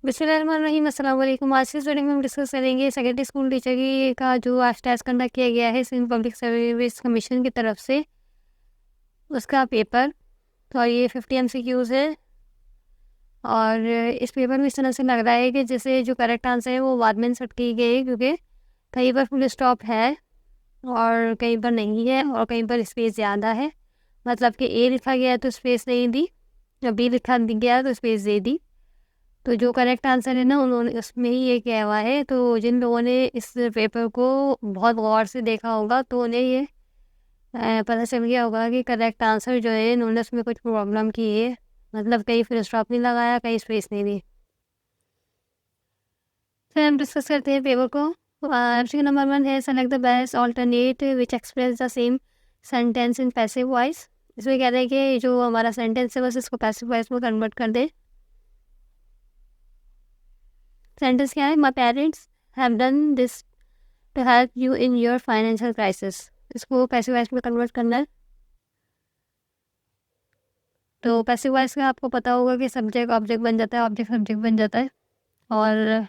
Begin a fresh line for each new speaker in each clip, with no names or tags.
बिस्मिल्लाहिर्रहमानिर्रहीम, अस्सलाम वालेकुम। आज की इस वीडियो में हम डिस्कस करेंगे सेकेंडरी स्कूल टीचर की का जो आज टेस्ट कंडक्ट किया गया है सिंध पब्लिक सर्विस कमीशन की तरफ से, उसका पेपर। तो ये 50 MCQs है और इस पेपर में इस तरह से लग रहा है कि जैसे जो करेक्ट आंसर है वो बाद में इंसर्ट की गई है, क्योंकि कहीं पर फुल स्टॉप है और कहीं पर नहीं है और कहीं पर स्पेस ज़्यादा है। मतलब कि ए लिखा गया तो स्पेस नहीं दी, बी लिखा गया तो स्पेस दे दी। तो जो करेक्ट आंसर है ना, उन्होंने उसमें ही ये किया हुआ है। तो जिन लोगों ने इस पेपर को बहुत गौर से देखा होगा तो उन्हें ये पता चल गया होगा कि करेक्ट आंसर जो है इन्होंने उसमें कुछ प्रॉब्लम की है। मतलब कहीं फुल स्टॉप नहीं लगाया, कहीं स्पेस नहीं दी। फिर हम डिस्कस करते हैं पेपर को। MCQ नंबर 1 है, select the best alternate which express the same sentence in passive voice. इसमें कहते हैं कि जो हमारा सेंटेंस है बस इसको पैसिव वॉइस में कन्वर्ट कर दे। सेंटेंस क्या है? My parents have done this to help you in your financial crisis. इसको पैसिव वॉइस में कन्वर्ट करना है। तो पैसिव वॉइस का आपको पता होगा कि सब्जेक्ट ऑब्जेक्ट बन जाता है, ऑब्जेक्ट सब्जेक्ट बन जाता है और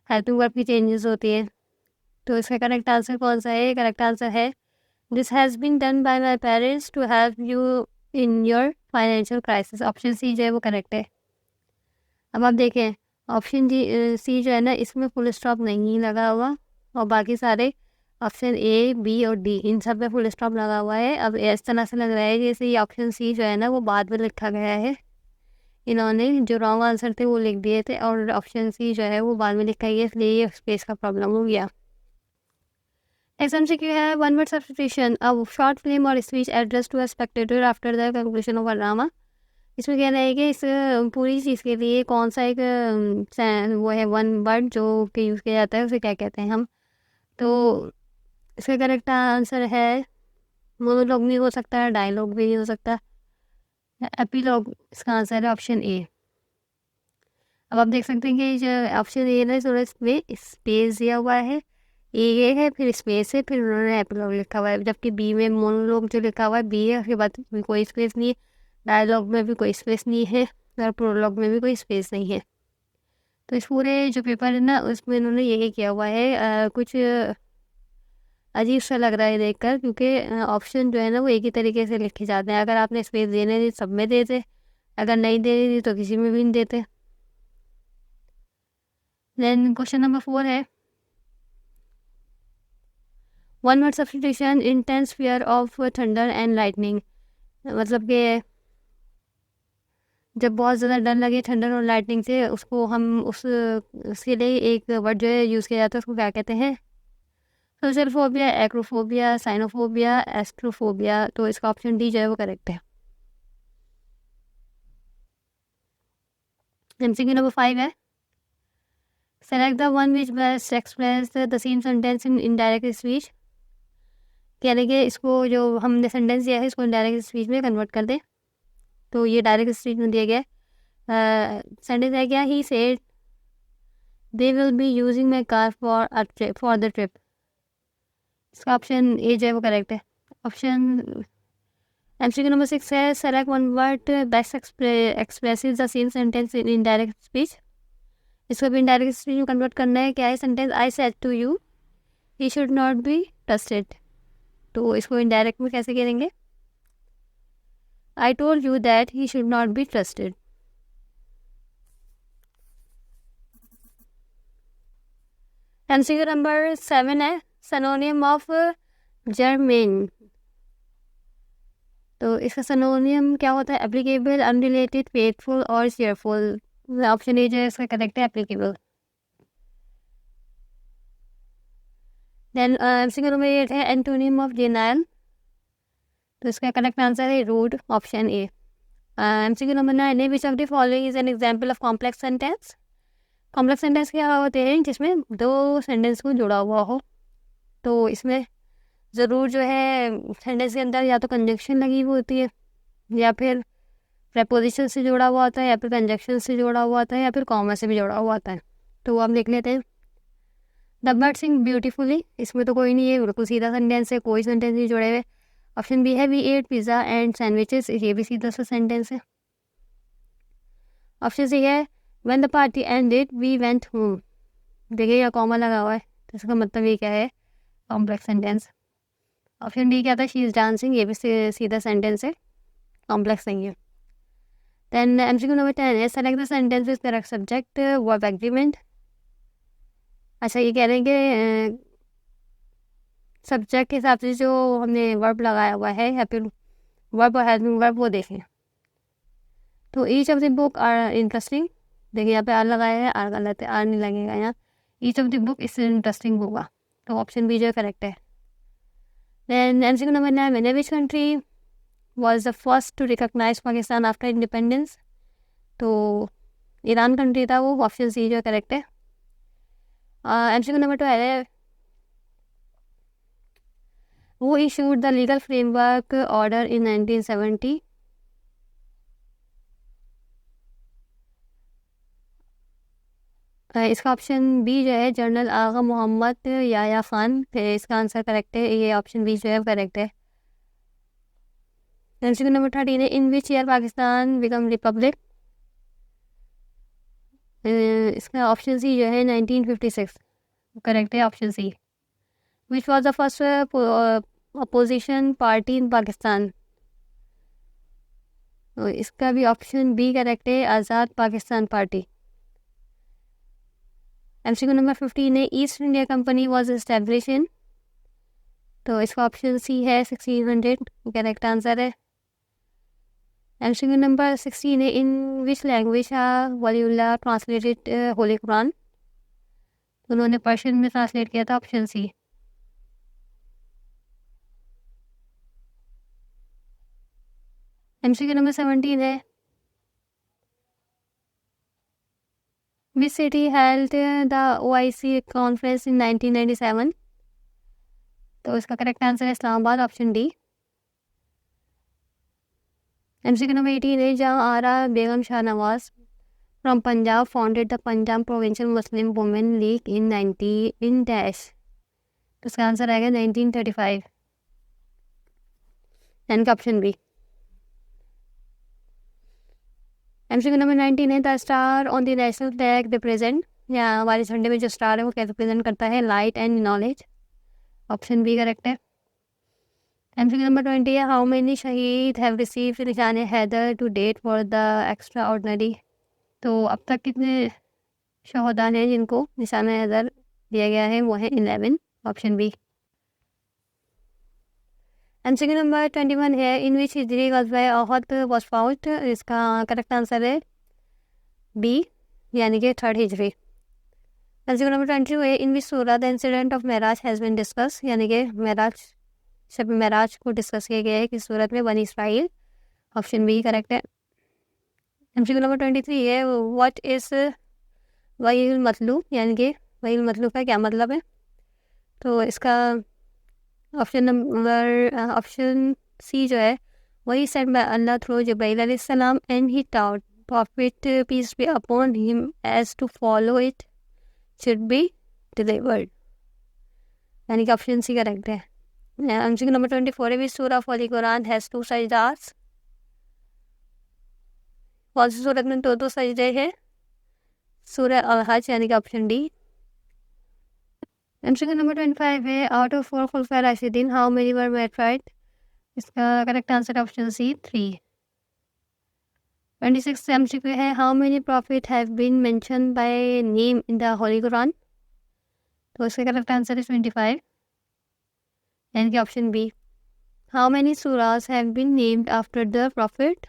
हेल्पिंग वर्ब की चेंजेस होती है। तो इसका करेक्ट आंसर कौन सा है? करेक्ट आंसर है this has been done by my parents to help you in your financial crisis. Option C जो है वो करेक्ट है। अब आप देखें, ऑप्शन सी जो है ना, इसमें फुल स्टॉप नहीं लगा हुआ और बाकी सारे ऑप्शन ए, बी और डी इन सब में फुल स्टॉप लगा हुआ है। अब इस तरह से लग रहा है जैसे ये ऑप्शन सी जो है ना वो बाद में लिखा गया है। इन्होंने जो रॉन्ग आंसर थे वो लिख दिए थे और ऑप्शन सी जो है वो बाद में लिखा गया, इसलिए ये स्पेस का प्रॉब्लम हो गया। नेक्स्ट MCQ है, one word substitution, a short film और speech address to a spectator after the conclusion of a drama. इसमें कहना है कि इस पूरी चीज़ के लिए कौन सा एक वो है वन वर्ड जो कि यूज़ किया जाता है, उसे क्या कहते हैं हम। तो इसका करेक्ट आंसर है, मोनोलॉग भी हो सकता है, डायलॉग भी हो सकता है, एपीलॉग। इसका आंसर है ऑप्शन ए। अब आप देख सकते हैं कि जो ऑप्शन ए है थोड़ा इसमें स्पेस दिया हुआ है, ए है फिर स्पेस है फिर उन्होंने एपीलॉग लिखा हुआ है, जबकि बी में मोनोलॉग जो लिखा हुआ है बी है, उसके बाद कोई स्पेस नहीं है, डायलॉग में भी कोई स्पेस नहीं है और प्रोलॉग में भी कोई स्पेस नहीं है। तो इस पूरे जो पेपर है ना उसमें इन्होंने यही किया हुआ है। कुछ अजीब सा लग रहा है देखकर, क्योंकि ऑप्शन जो है ना वो एक ही तरीके से लिखे जाते हैं। अगर आपने स्पेस देने दी सब में देते, अगर नहीं देनी दी तो किसी में भी नहीं देते। देन क्वेश्चन नंबर 4 है, one word substitution, intense fear of thunder and lightning. मतलब कि जब बहुत ज़्यादा डर लगे थंडर और लाइटनिंग से, उसको हम उसके लिए एक वर्ड जो है यूज़ किया जाता है, उसको क्या कहते हैं? Social phobia, acrophobia, cynophobia, astrophobia. तो इसका ऑप्शन डी जो है वो करेक्ट है। MCQ नंबर 5 है, select the one which best express the same sentence in indirect speech. यानी कि इसको जो हमने सेंटेंस दिया है इसको इनडायरेक्ट स्पीच में कन्वर्ट कर दें। तो ये डायरेक्ट स्पीच में दिया गया है। सेंटेंस है क्या? He said they will be using my car for the trip. इसका ऑप्शन ए जो है वो करेक्ट है। ऑप्शन MCQ नंबर 6 है, select one word best expresses the same sentence in indirect speech. इसको भी इनडायरेक्ट स्पीच में कन्वर्ट करना है। क्या है sentence? I said to you he should not be trusted. तो इसको इनडायरेक्ट में कैसे करेंगे? I told you that he should not be trusted. MCQ number 7 है, सिनोनिम ऑफ जर्मेन। तो इसका सिनोनिम क्या होता है? एप्लीकेबल, अनरिलेटेड, फेथफुल और चेयरफुल। ऑप्शन ए जो है इसका करेक्ट है, एप्लीकेबल। देन MCQ नंबर 8 है, एंटोनिम ऑफ जेनाइल। तो इसका करेक्ट आंसर है rude, option A. MCQ number 9 है, which of the following is an example of complex sentence. Complex sentence क्या होते हैं? जिसमें दो सेंटेंस को जुड़ा हुआ हो। तो इसमें ज़रूर जो है सेंटेंस के अंदर या तो कंजक्शन लगी हुई होती है, या फिर प्रेपोजिशन से जुड़ा हुआ होता है, या फिर कंजक्शन से जुड़ा हुआ होता है, या फिर कॉमा से भी जुड़ा हुआ होता है। तो हम देख लेते हैं। द बर्ड सिंग ब्यूटीफुली, इसमें तो कोई नहीं है, बिल्कुल सीधा सेंटेंस है, कोई सेंटेंस नहीं जुड़े हुए। ऑप्शन बी है, we ate pizza and sandwiches, ये भी सीधा सा सेंटेंस है। ऑप्शन सी है, when the party ended we went home. देखिए यहाँ कॉमा लगा हुआ है, तो इसका मतलब ये क्या है, कॉम्प्लेक्स सेंटेंस। ऑप्शन डी क्या था, शी इज़ डांसिंग, ये भी सीधा सेंटेंस है, कॉम्प्लेक्स नहीं है। देन एमसीक्यू नंबर 10 है, select the sentence with correct subject verb agreement. अच्छा, ये कह रहे हैं कि सब्जेक्ट के हिसाब से जो हमने वर्ब लगाया हुआ है या फिर वर्ब और हेल्पिंग वर्ब वो देखें। तो each of the book are interesting, देखिए यहाँ पे आर लगाया है, आर गलत है, आर नहीं लगेगा यहाँ, each of the book is interesting होगा, तो ऑप्शन बी जो करेक्ट है। Then MCQ number 9, which country was the first to recognize Pakistan after independence. तो ईरान कंट्री था वो, ऑप्शन सी जो करेक्ट है। एमसीक्यू नंबर 12 है, वो issued the legal framework order in 1970। इसका ऑप्शन बी जो है जनरल आगा मोहम्मद याया खान, इसका आंसर करेक्ट है, ये ऑप्शन बी जो है करेक्ट है। एमसीक्यू नंबर 13 है, in which year Pakistan become republic. इसका ऑप्शन सी जो है 1956, करेक्ट है option C. Which was the first opposition party in Pakistan. तो इसका भी ऑप्शन बी करेक्ट है, Azad Pakistan party. MCQ number 15 है, East India Company was establish in. तो इसका ऑप्शन सी है 1600, करेक्ट आंसर है। एमसीक्यू नंबर 16 है, in which language Waliullah translated holy Quran. उन्होंने पर्शियन में ट्रांसलेट किया था, ऑप्शन सी। एमसीक्यू नंबर 17 है, which city held the OIC conference in 1997। तो इसका करेक्ट आंसर है Islamabad, option D. MCQ number 18 है, Jahanara Begum Shahnawaz from Punjab founded the Punjab Provincial Muslim Women League in dash. तो इसका आंसर आएगा 1935, यानी कि ऑप्शन बी। एमसीक्यू नंबर 19 है, the star on the national flag represent, या हमारे झंडे में जो स्टार है वो क्या रिप्रेजेंट करता है, light and knowledge, option B correct है। एमसीक्यू नंबर 20 है, how many shaheed have received Nishan Haider to date for the extraordinary. तो अब तक कितने शहदा हैं जिनको निशान हैदर दिया गया है, वो है 11, ऑप्शन बी। एमसीक्यू नंबर 21 है, in which Hijri गज़वा उहद was fought. इसका करेक्ट आंसर है बी, यानी कि 3rd हिजरी। एमसीक्यू नंबर 22 है, in which surah the incident of Miraj has been discuss, यानी कि महराज शब महराज को डिस्कस किया गया है किस सूरत में, बनी इसराइल, ऑप्शन बी करेक्ट है। एमसीक्यू नंबर 23 है, व्हाट इज़ वहील मतलूब, यानी कि वहील मतलूब का क्या मतलब है। तो इसका ऑप्शन सी जो है, वही sent by Allah through Jibrail अलैहिस्सलाम and he taught prophet peace be upon him as to follow it should be delivered, यानी कि ऑप्शन सी करेक्ट है। एमसीक्यू नंबर 24 है, which surah of holy Quran has 2 सजदास। कौन सी सूरत में 2 सजदे हैं, सूरह अल-हज, यानी कि ऑप्शन डी। एमसीक्यू नंबर 25 है, आउट ऑफ 4 खुलफाए राशिदीन हाउ मेनी वर मैट्राइड। इसका correct answer option C 3। 26 MCQ है, how many prophet have been mention by name in the holy Quran. तो इसका करेक्ट आंसर है 25, यानी कि option B. How many surahs have been named after the prophet.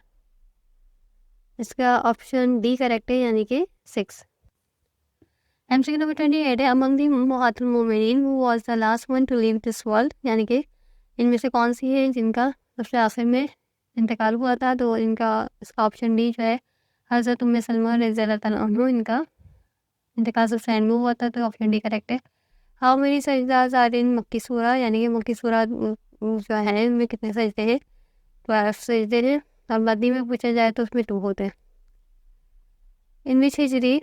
इसका option D correct है, यानी कि 6। एमसीक्यू नंबर 28 है, अमंग द मुहातुल मोमिनीन who was the last one to leave this world, यानी कि इनमें से कौन सी है जिनका सबसे आखिर में इंतकाल हुआ था। तो इनका इसका ऑप्शन डी जो है, हज़रत उम्मे सलमा रज़ियल्लाहु तआला अन्हा, इनका इंतकाल सबसे एंड में हुआ था, तो ऑप्शन डी करेक्ट है। हाउ मेनी सजदास आर इन मक्की सूरा, यानी कि मक्की सूरा जो है इनमें कितने सजदे हैं, 12 सजदे हैं, और मदनी में पूछा जाए तो उसमें 2 होते हैं। इन विच हिजरी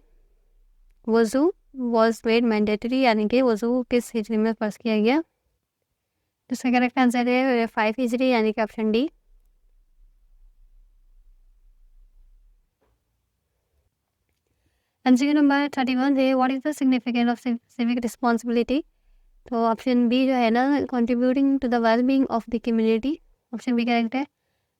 वज़ू वॉज मेड मैंडेटरी, यानी कि वज़ू किस हिजरी में फ़र्ज किया गया। तो इसका करेक्ट आंसर है 5 हिजरी, यानी कि ऑप्शन डी। एमसीक्यू नंबर 31 है, what is the significance of civic responsibility. तो ऑप्शन बी जो है ना, contributing to the well being of the community, option B correct है।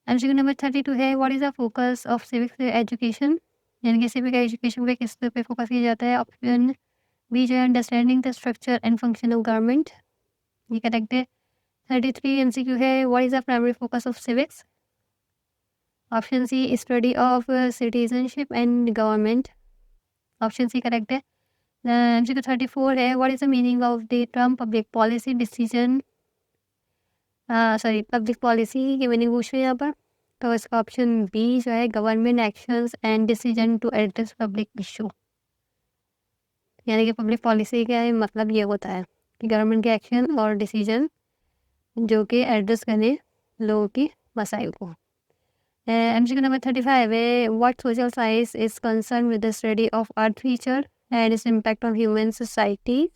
एमसीक्यू नंबर 32 है, what is the focus of civic education, यानी कि civic education पे किस पे फोकस किया जाता है। ऑप्शन बी जो है understanding the structure and function of government, ये करेक्ट है। 33 एमसीक्यू है, what is the primary focus of civics, option C study of citizenship and government, option C correct है। एमसीक्यू 34 है, what is the meaning of the term public policy decision, sorry public policy की meaning पूछ रही है यहाँ पर। तो इसका ऑप्शन बी जो है government actions and decision to address public issue, यानी कि पब्लिक पॉलिसी का मतलब ये होता है कि गवर्नमेंट के एक्शन और डिसीजन जो कि एड्रेस करें लोगों की मसाइल को। एमसीक्यू नंबर 35 है, what social science is concern with the study of earth feature and its impact on human society,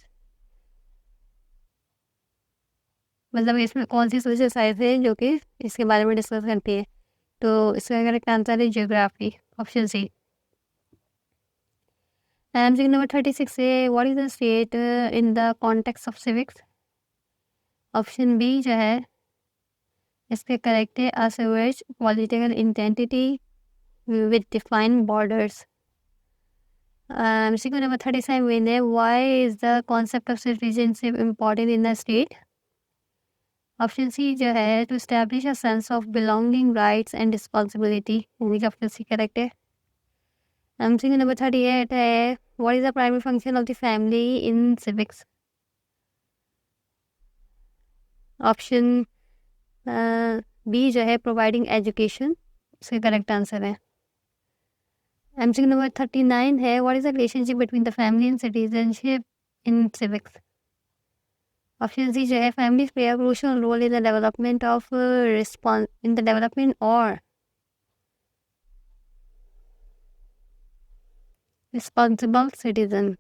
मतलब इसमें कौन सी सोशल साइंस है जो कि इसके बारे में डिस्कस करती है। तो इसका करेक्ट आंसर है geography, option C. MCQ number 36 है, what is the state in the context of civics, option B जो है इसके करेक्ट है a civic political entity with defined borders. MCQ number 37 है, why is the concept of citizenship important in the state, option C जो है to establish a sense of belonging rights and responsibility, यानी कि option C correct है। MCQ number 38 है, what is the primary function of the family in civics, option B जो है providing education, इसका correct answer है। एमसीक्यू नंबर 39 है, what is the relationship between the family and citizenship in civics, option C जो है families play a crucial role in the development of और responsible citizen.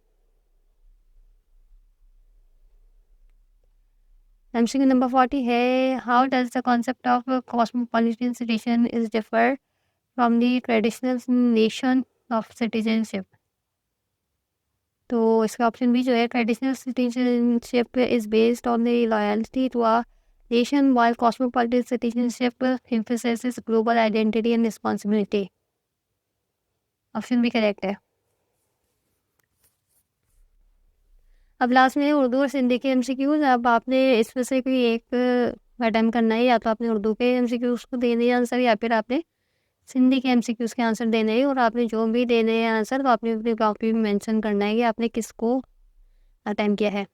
MCQ number 40 है, how does the concept of cosmopolitan citizen is differ from the traditional nation of citizenship. तो इसका option B जो है traditional citizenship is based on the loyalty to a nation while cosmopolitan citizenship emphasizes global identity and responsibility, option B correct है। अब last में उर्दू और सिंधी के MCQs, अब आपने इसमें से कोई एक अटेम्प्ट करना है, या तो आपने उर्दू के एमसीक्यूज को देने हैं आंसर, या फिर आपने सिंधी के एमसीक्यूज के आंसर देने हैं। और आपने जो भी देने हैं आंसर तो आपने अपनी कॉपी में मेंशन करना है कि आपने किसको अटेम्प्ट किया है।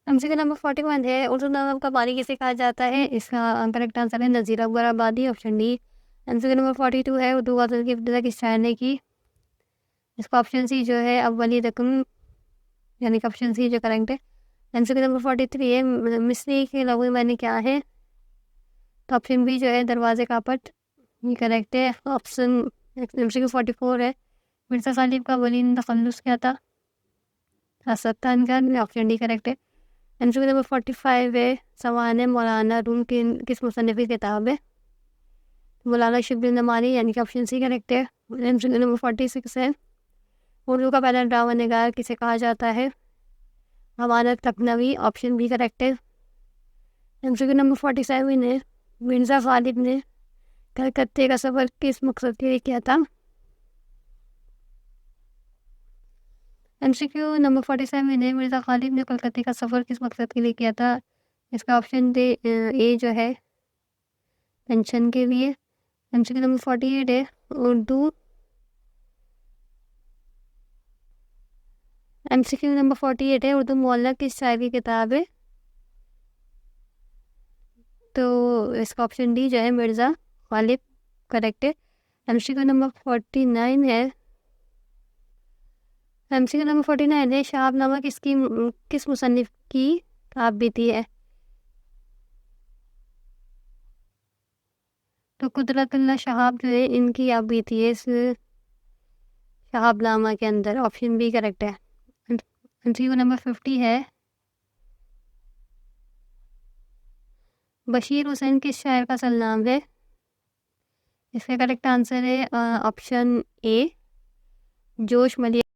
एमसीक्यू नंबर 41 है, उर्दू नमक का पानी किसे कहा जाता है, इसका करेक्ट आंसर है नज़ीर अकबर आबादी, ऑप्शन डी। एमसीक्यू नंबर 42 है, उर्दू गज़ल की इब्तिदा किस शायर ने की, इसका ऑप्शन सी जो है अव्वली रकम, यानी कि ऑप्शन सी जो करेक्ट है। एमसीक्यू नंबर 43 है, मिस्री के लफ्ज़ मैंने क्या है, तो ऑप्शन बी जो है दरवाजे का पट, ये करेक्ट है। ऑप्शन एमसीक्यू 44 है, मिर्ज़ा गालिब का वलीन तखल्लुस क्या था, असद खान का, ऑप्शन डी करेक्ट है। एमसीक्यू नंबर 45 है, सवाल है मौलाना रूम की किस मुसन्निफ़ की किताब है, मौलाना शिबली नमानी, यानी कि ऑप्शन सी करेक्ट है। एमसीक्यू नंबर 46 है, उर्दू का पहला ड्रामा निगार किसे कहा जाता है, अमानत लखनवी, ऑप्शन बी करेक्ट है। एमसीक्यू नंबर 47 है, मिर्ज़ा गालिब ने कलकत्ते का सफ़र किस मकसद के लिए किया था, एमसीक्यू नंबर 47 है, मिर्ज़ा गालिब ने कलकत्ते का सफ़र किस मकसद के लिए किया था, इसका ऑप्शन ए जो है पेंशन के लिए। एमसीक्यू नंबर 48 है, उर्दू एमसीक्यू नंबर 48 है, उर्दू मुअल्लक़ किस शायर की किताब है, तो इसका ऑप्शन डी जो है मिर्ज़ा गालिब करेक्ट है। एमसीक्यू नंबर 49 है, एमसीक्यू नंबर 49 है, शहाबनामा किस मुसन्निफ़ की आप बीती है, तो कुदरतुल्लाह शहाब जो है इनकी आप बीती है इस शहाबनामा के अंदर, ऑप्शन बी करेक्ट है। एमसीक्यू नंबर 50 है, बशीर हुसैन किस शायर का असल नाम है, इसका करेक्ट आंसर है ऑप्शन ए जोश मलिया